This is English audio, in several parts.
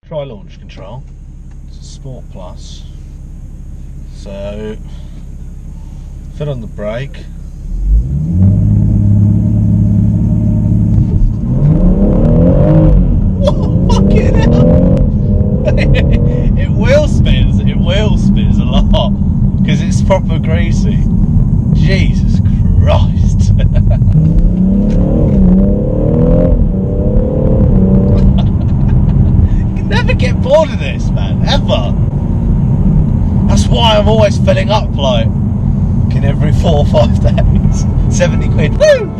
Try launch control. It's a Sport Plus. So, foot on the brake. Whoa, fucking hell! It wheel spins a lot because it's proper greasy. Jesus Christ! Never get bored of this, man, ever. That's why I'm always filling up, like, in every 4 or 5 days. 70 quid, woo!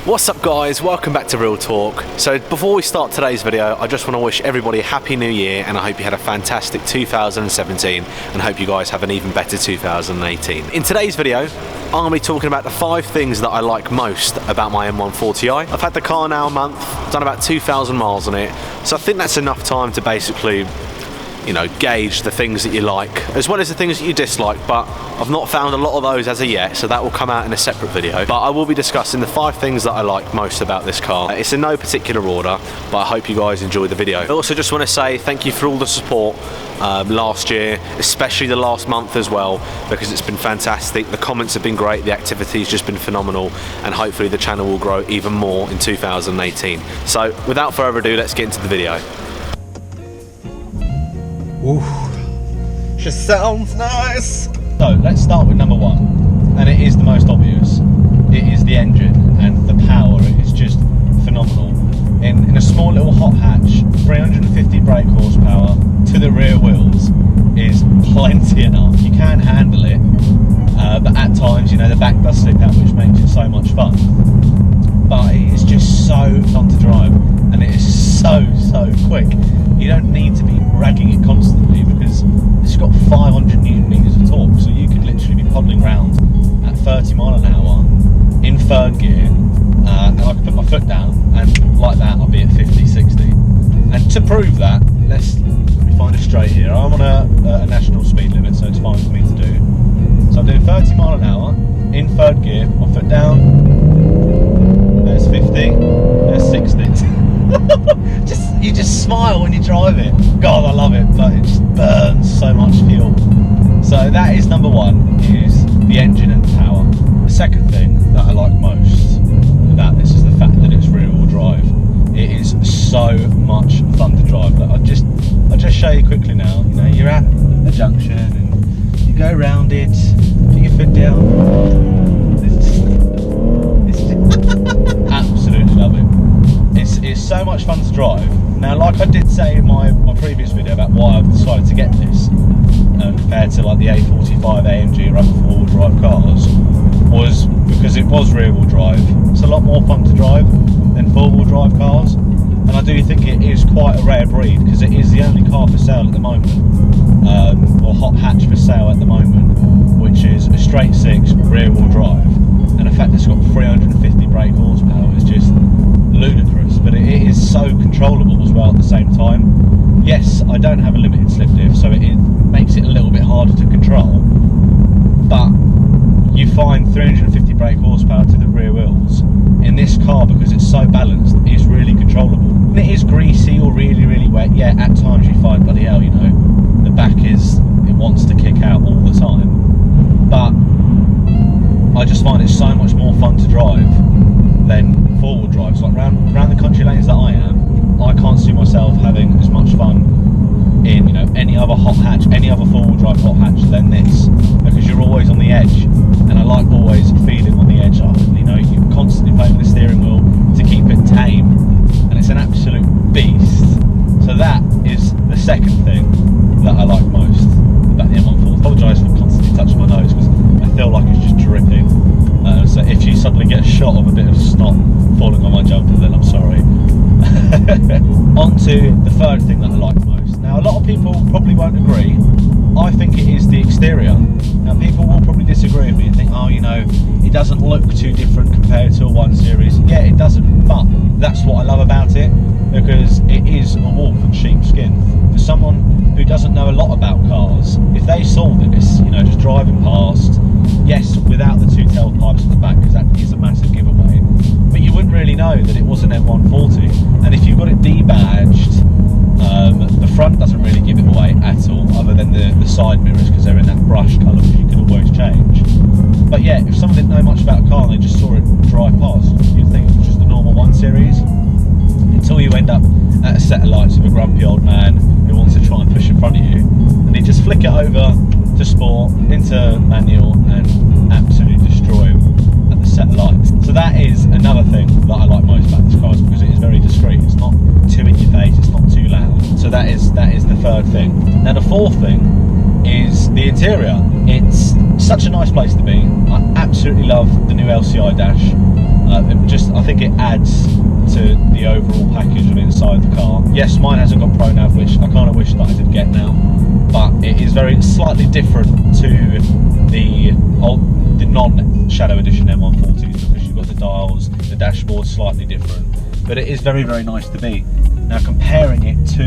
What's up guys, welcome back to Real Talk. So before we start today's video, I just want to wish everybody a happy new year, and I hope you had a fantastic 2017 and hope you guys have an even better 2018. In today's video, I'm going to be talking about the 5 things that I like most about my M140i. I've had the car now a month, done about 2,000 miles on it, so I think that's enough time to basically, you know, gauge the things that you like as well as the things that you dislike, but I've not found a lot of those as of yet, so that will come out in a separate video. But I will be discussing the 5 things that I like most about this car. It's in no particular order, but I hope you guys enjoy the video. I also just want to say thank you for all the support last year, especially the last month as well, because it's been fantastic. The comments have been great, the activity's just been phenomenal, and hopefully the channel will grow even more in 2018. So without further ado, let's get into the video. Ooh, she sounds nice. So let's start with number 1, and it is the most obvious. It is the engine and the power. It is just phenomenal. In a small little hot hatch, 350 brake horsepower to the rear wheels is plenty enough. You can handle it, but at times, you know, the back does slip out, which makes it so much fun. But it is just so fun to drive, and it is so quick. You don't need to be ragging it constantly because it's got 500 newton meters of torque, so you could literally be poddling around at 30 mile an hour in third gear, and I can put my foot down, and like that I'll be at 50, 60. And to prove that, let me find it straight here. I'm on a national speed limit, so it's fine for me to do. So I'm doing 30 mile an hour in third gear, put my foot down, there's 50, there's 60. You just smile when you drive it. God, I love it, but it just burns so much fuel. So that is number 1, is the engine and the power. The second thing that I like most about this is the fact that it's rear-wheel drive. It is so much fun to drive. I'll just show you quickly now. You know, you're at a junction and you go around it, put your foot down. It's just absolutely love it. It's so much fun to drive. Now, like I did say in my previous video about why I've decided to get this, compared to like the A45 AMG or other 4-wheel drive cars, was because it was rear-wheel drive. It's a lot more fun to drive than 4-wheel drive cars, and I do think it is quite a rare breed because it is the only car for sale at the moment, or hot hatch for sale at the moment, which is a straight 6 rear-wheel drive, and the fact it's got 350 brake horsepower is just ludicrous, but it is so controllable as well at the same time. Yes, I don't have a limited slip diff, so it makes it a little bit harder to control, but you find 350 brake horsepower to the rear wheels in this car, because it's so balanced, is really controllable. And it is greasy or really wet, yeah, at times you find, bloody hell, you know, the back it wants to kick out all the time, but I just find it so much more fun to drive than 4-wheel drives. Like around the country lanes that I am, I can't see myself having as much fun in, you know, any other hot hatch, any other 4-wheel drive hot hatch than this, because you're always on the edge, and I like always feeling on the edge. You know, you're constantly playing with the steering wheel to keep it tame, and it's an absolute beast. So that is the second thing that I like most about the M140. I apologise for constantly touching my nose because I feel like it's just dripping. So if you suddenly get a shot of a bit of snot falling on my jumper, then I'm sorry. On to the third thing that I like most. Now, Now, a lot of people probably won't agree. I think it is the exterior. Now, people will probably disagree with me and think, oh, you know, it doesn't look too different compared to a 1 Series. Yeah, it doesn't, but that's what I love about it, because it is a wolf in sheep's skin. For someone who doesn't know a lot about cars, if they saw this, you know, just driving past, yes, without the 2 tailpipes at the back, because that is a massive giveaway, but you wouldn't really know that it was an M140. And if you've got it debadged, the front doesn't really give it away at all, other than the side mirrors, because they're in that brush colour which you can always change. But yeah, if someone didn't know much about a car and they just saw it drive past, you'd think it was just a normal 1 Series, until you end up at a set of lights with a grumpy old man who wants to try and push in front of you, and you just flick it over to sport, into manual, and absolutely destroy him at the set of lights. So that is another thing that I like most about this car, is because it is very discreet. It's not too in your face, it's not too loud. So that is the third thing. Now the fourth thing is the interior. It's such a nice place to be. I absolutely love the new LCI dash. I think it adds to the overall package of inside the car. Yes, mine hasn't got ProNav, which I kind of wish that I did get now, but it is very slightly different to the non-Shadow Edition M140s, because you've got the dials, the dashboard slightly different, but it is very, very nice to be. Now, comparing it to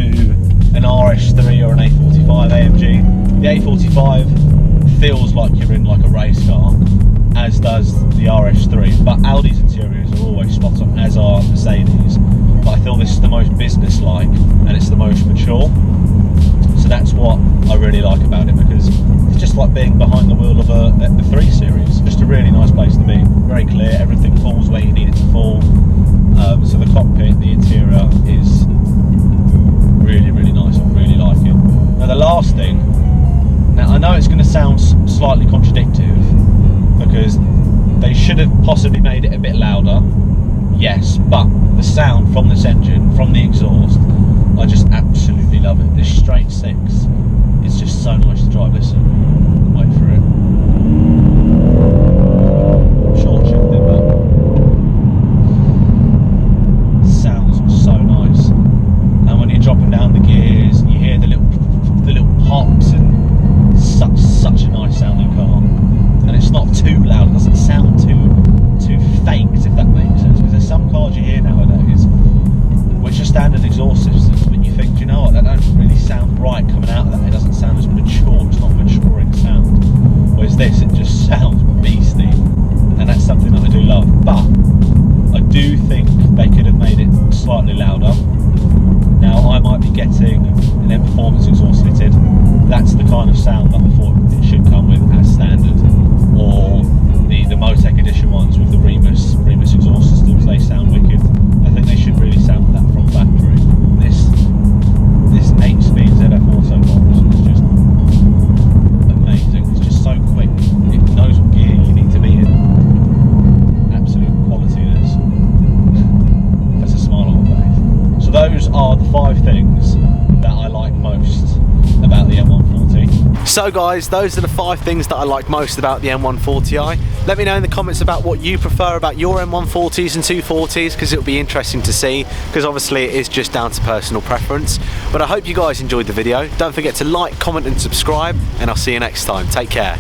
an RS3 or an A45 AMG, the A45 feels like you're in like a race car, as does the RS3, but Audi's interiors are always spot on, as are Mercedes, but I feel this is the most business-like and it's the most mature. So that's what I really like about it, because it's just like being behind the wheel of a 3 Series. Just a really nice place to be. Very clear, everything falls where you need it to fall. So the cockpit, the interior is really, really nice. I really like it. Now the last thing, now I know it's going to sound slightly contradictory, because they should have possibly made it a bit louder, yes, but the sound from this engine, from the exhaust, I just absolutely love it. This straight 6, it's just so nice to drive. Listen, wait for it. Short shifting, but sounds so nice. And when you're dropping down the gears, you hear the little pops, and such a nice sounding car. And it's not too loud, it doesn't sound too faked, if that makes sense, because there's some cars you hear nowadays which are standard exhaust systems, but you think, do you know what, that don't really sound right coming out of that. It doesn't sound as mature, it's not a maturing sound. Whereas this, it just sounds beastly, and that's something that I do love. But I do think they could have made it slightly louder. Now I might be getting an M Performance exhaust fitted. That's the kind of sound that I thought it should come with as standard, or the Motec Edition ones with the Remus exhaust systems. They sound wicked. I think they should really sound that from factory. This 8-speed ZF Autobox is just amazing. It's just so quick. It knows what gear you need to be in. Absolute quality this. That's a smile on my face. So those are the 5 things that I like most about the M140. So guys, those are the 5 things that I like most about the M140i. Let me know in the comments about what you prefer about your M140s and 240s, because it'll be interesting to see, because obviously it is just down to personal preference. But I hope you guys enjoyed the video. Don't forget to like, comment and subscribe, and I'll see you next time. Take care.